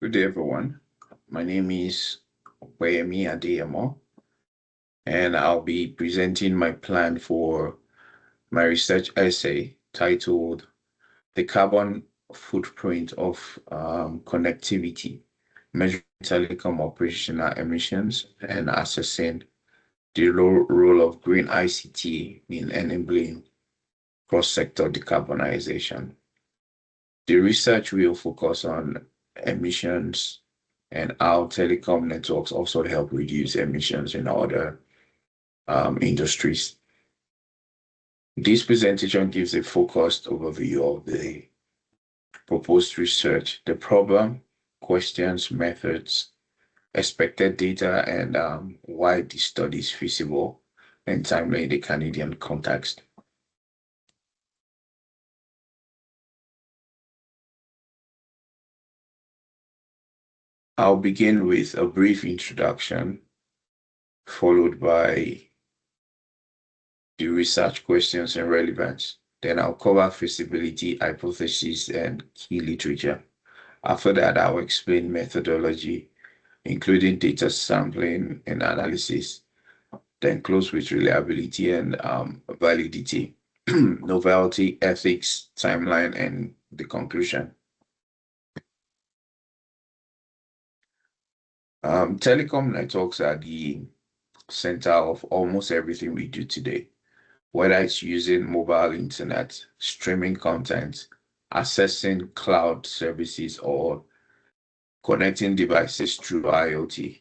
Good day, everyone. My name is Opeyemi Adeyemo, and I'll be presenting my plan for my research essay titled The Carbon Footprint of Connectivity, Measuring Telecom Operational Emissions and Assessing the role of green ICT in enabling cross-sector decarbonization. The research will focus on emissions and how telecom networks also help reduce emissions in other industries. This presentation gives a focused overview of the proposed research, the problem, questions, methods, expected data, and why the study is feasible and timely in the Canadian context. I'll begin with a brief introduction, followed by the research questions and relevance. Then I'll cover feasibility, hypothesis, and key literature. After that, I'll explain methodology, including data sampling and analysis. Then close with reliability and validity, novelty, ethics, timeline, and the conclusion. Telecom networks are the center of almost everything we do today, whether it's using mobile internet, streaming content, accessing cloud services, or connecting devices through IoT.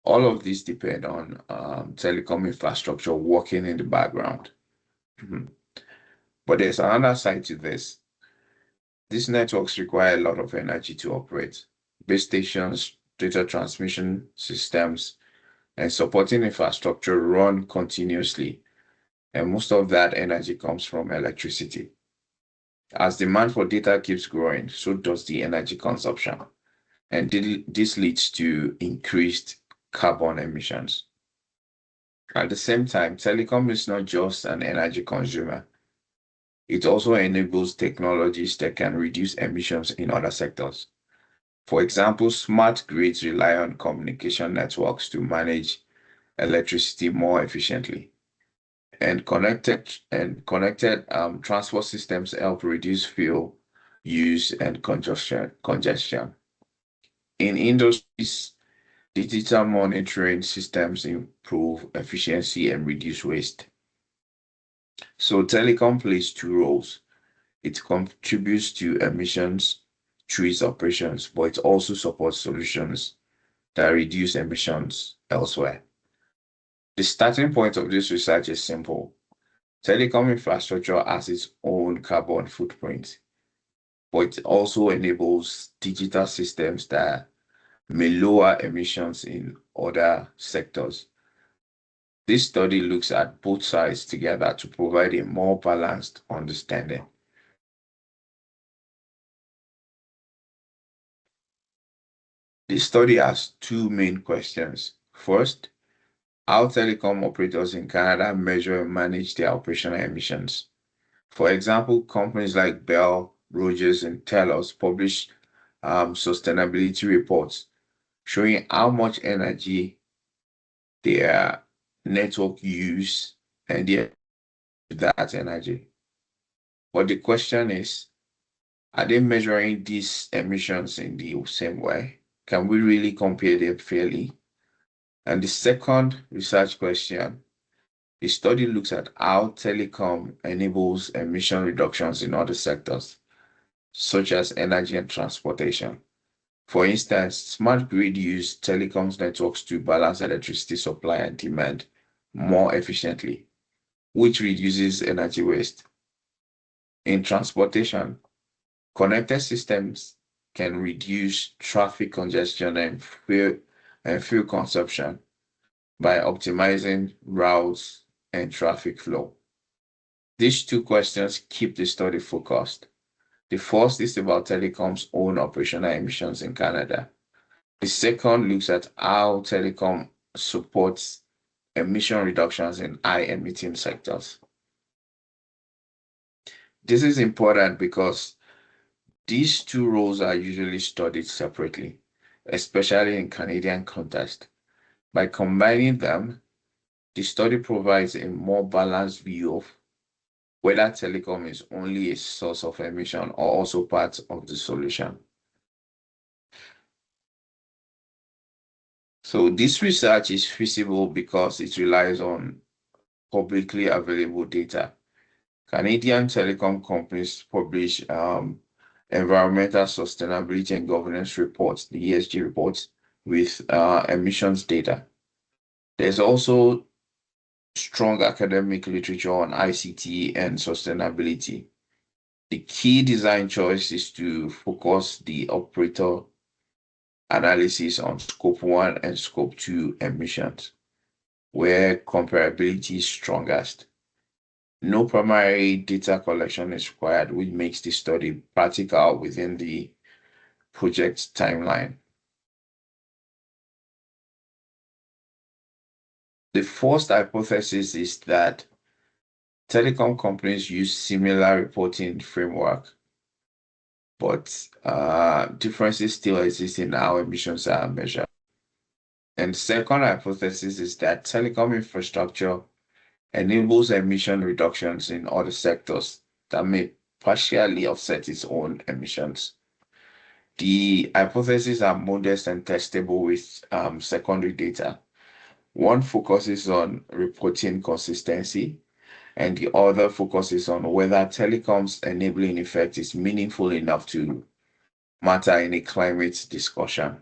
All of these depend on telecom infrastructure working in the background. But there's another side to this. These networks require a lot of energy to operate. Base stations, data transmission systems, and supporting infrastructure run continuously, and most of that energy comes from electricity. As demand for data keeps growing, so does the energy consumption, and this leads to increased carbon emissions. At the same time, telecom is not just an energy consumer. It also enables technologies that can reduce emissions in other sectors. For example, smart grids rely on communication networks to manage electricity more efficiently. And connected transport systems help reduce fuel use and congestion. In industries, digital monitoring systems improve efficiency and reduce waste. So telecom plays two roles. It contributes to emissions through its operations, but it also supports solutions that reduce emissions elsewhere. The starting point of this research is simple. Telecom infrastructure has its own carbon footprint, but it also enables digital systems that may lower emissions in other sectors. This study looks at both sides together to provide a more balanced understanding. This study has two main questions. First, how telecom operators in Canada measure and manage their operational emissions. For example, companies like Bell, Rogers, and Telos publish sustainability reports showing how much energy their network use and that energy. But the question is, are they measuring these emissions in the same way? Can we really compare them fairly? And the second research question, the study looks at how telecom enables emission reductions in other sectors, such as energy and transportation. For instance, smart grid use telecoms networks to balance electricity supply and demand more efficiently, which reduces energy waste. In transportation, connected systems can reduce traffic congestion and fuel consumption by optimizing routes and traffic flow. These two questions keep the study focused. The first is about telecom's own operational emissions in Canada. The second looks at how telecom supports emission reductions in high-emitting sectors. This is important because These two roles are usually studied separately, especially in Canadian context. By combining them, the study provides a more balanced view of whether telecom is only a source of emission or also part of the solution. So this research is feasible because it relies on publicly available data. Canadian telecom companies publish environmental sustainability and governance reports, the ESG reports, with emissions data. There's also strong academic literature on ICT and sustainability. The key design choice is to focus the operator analysis on scope 1 and scope 2 emissions, where comparability is strongest. No primary data collection is required, which makes the study practical within the project timeline. The first hypothesis is that telecom companies use similar reporting framework, but differences still exist in how emissions are measured. And second hypothesis is that telecom infrastructure enables emission reductions in other sectors that may partially offset its own emissions. The hypotheses are modest and testable with secondary data. One focuses on reporting consistency, and the other focuses on whether telecom's enabling effect is meaningful enough to matter in a climate discussion.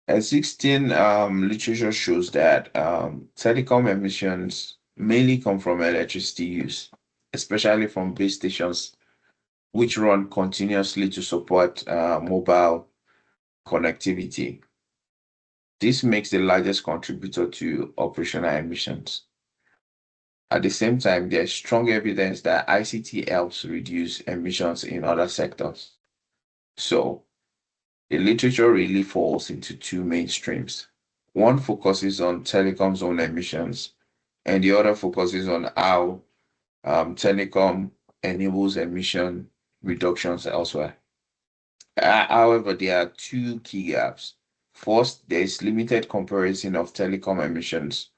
Existing literature shows that telecom emissions mainly come from electricity use, especially from base stations, which run continuously to support mobile connectivity. This makes the largest contributor to operational emissions. At the same time, there is strong evidence that ICT helps reduce emissions in other sectors. So, the literature really falls into two main streams. One focuses on telecom's own emissions, and the other focuses on how telecom enables emission reductions elsewhere. However, there are two key gaps. First, there is limited comparison of telecom emissions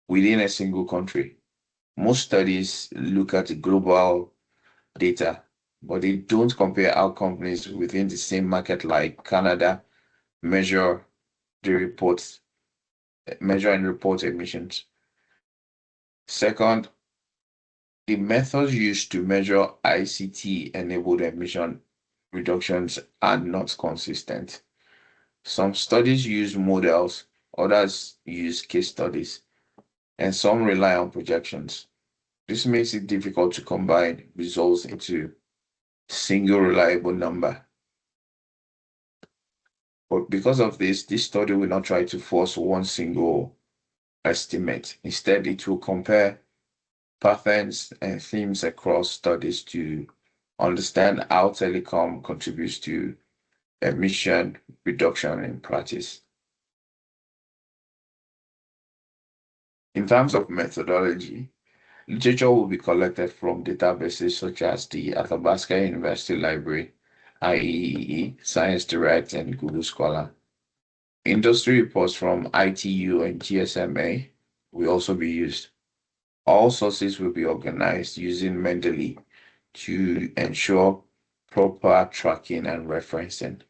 within a single country. Most studies look at the global data, but they don't compare how companies within the same market like Canada measure the reports, measure and report emissions. Second, the methods used to measure ICT-enabled emission reductions are not consistent. Some studies use models, others use case studies, and some rely on projections. This makes it difficult to combine results into single reliable number. But because of this study will not try to force one single estimate. Instead, it will compare patterns and themes across studies to understand how telecom contributes to emission reduction in practice. In terms of methodology, literature will be collected from databases such as the Athabasca University Library, IEEE, Science Direct, and Google Scholar. Industry reports from ITU and GSMA will also be used. All sources will be organized using Mendeley to ensure proper tracking and referencing.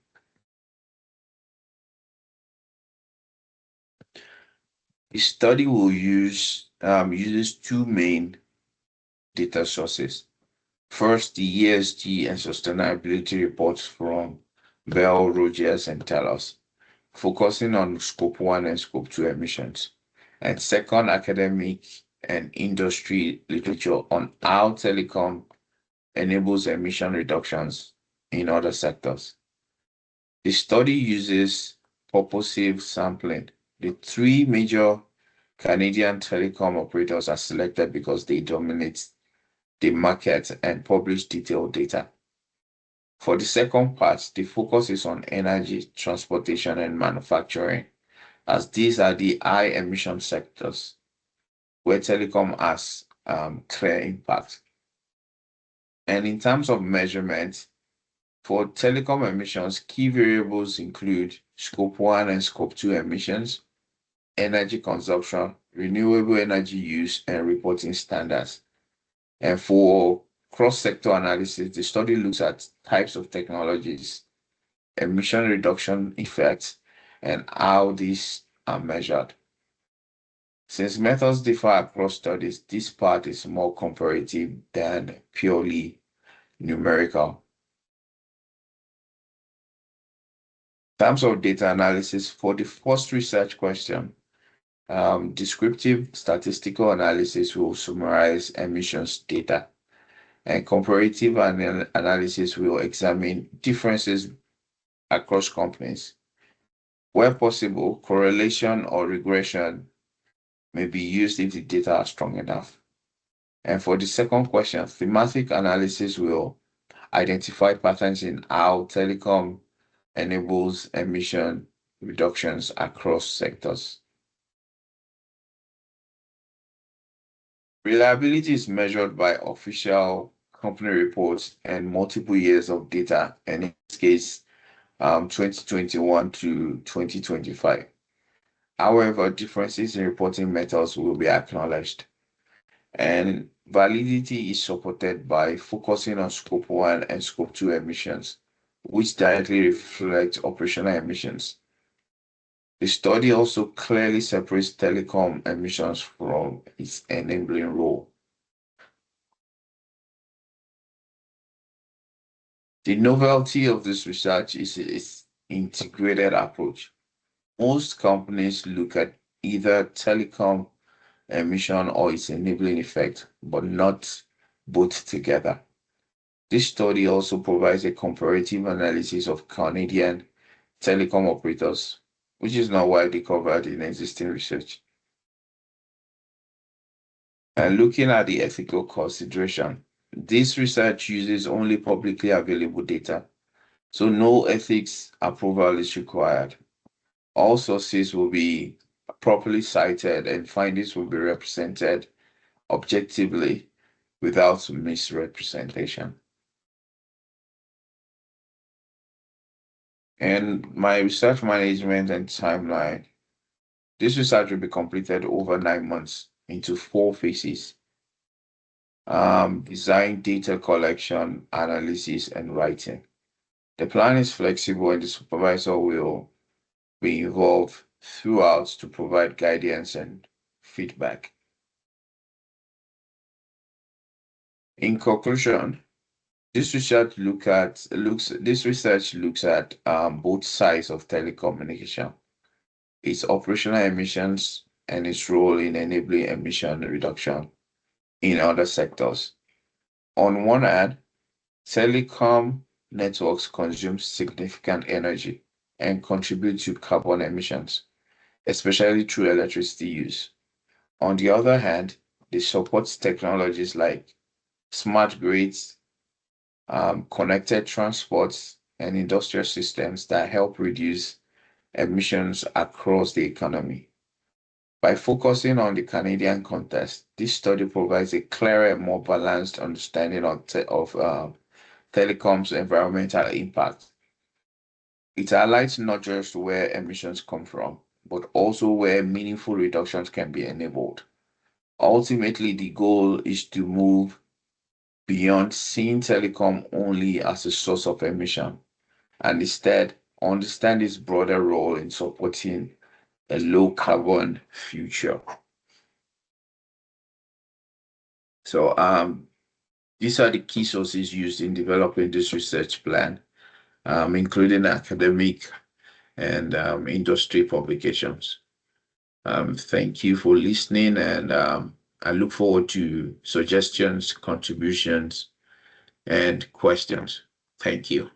The study will uses two main data sources. First, the ESG and sustainability reports from Bell, Rogers, and Talos, focusing on scope 1 and scope 2 emissions. And second, academic and industry literature on how telecom enables emission reductions in other sectors. The study uses purposive sampling. The three major Canadian telecom operators are selected because they dominate the market and publish detailed data. For the second part, the focus is on energy, transportation, and manufacturing, as these are the high emission sectors where telecom has clear impact. And in terms of measurement, for telecom emissions, key variables include Scope 1 and Scope 2 emissions, energy consumption, renewable energy use, and reporting standards. And for cross-sector analysis, the study looks at types of technologies, emission reduction effects, and how these are measured. Since methods differ across studies, this part is more comparative than purely numerical. In terms of data analysis, for the first research question, descriptive statistical analysis will summarize emissions data, and comparative analysis will examine differences across companies. Where possible, correlation or regression may be used if the data are strong enough. And for the second question, thematic analysis will identify patterns in how telecom enables emission reductions across sectors. Reliability is measured by official company reports and multiple years of data, and in this case, 2021 to 2025. However, differences in reporting methods will be acknowledged, and validity is supported by focusing on Scope 1 and Scope 2 emissions, which directly reflect operational emissions. The study also clearly separates telecom emissions from its enabling role. The novelty of this research is its integrated approach. Most companies look at either telecom emission or its enabling effect, but not both together. This study also provides a comparative analysis of Canadian telecom operators, which is not widely covered in existing research. And looking at the ethical consideration, this research uses only publicly available data, so no ethics approval is required. All sources will be properly cited and findings will be represented objectively without misrepresentation. And my research management and timeline. This research will be completed over 9 months into 4 phases. Design, data collection, analysis, and writing. The plan is flexible and the supervisor will be involved throughout to provide guidance and feedback. In conclusion, this research looks at both sides of telecommunication, its operational emissions and its role in enabling emission reduction in other sectors. On one hand, telecom networks consume significant energy and contribute to carbon emissions, especially through electricity use. On the other hand, they support technologies like smart grids, connected transports, and industrial systems that help reduce emissions across the economy. By focusing on the Canadian context, this study provides a clearer and more balanced understanding of telecom's environmental impact. It highlights not just where emissions come from, but also where meaningful reductions can be enabled. Ultimately, the goal is to move beyond seeing telecom only as a source of emission and instead understand its broader role in supporting a low carbon future. So these are the key sources used in developing this research plan, including academic and industry publications. Thank you for listening, and I look forward to suggestions, contributions, and questions. Thank you.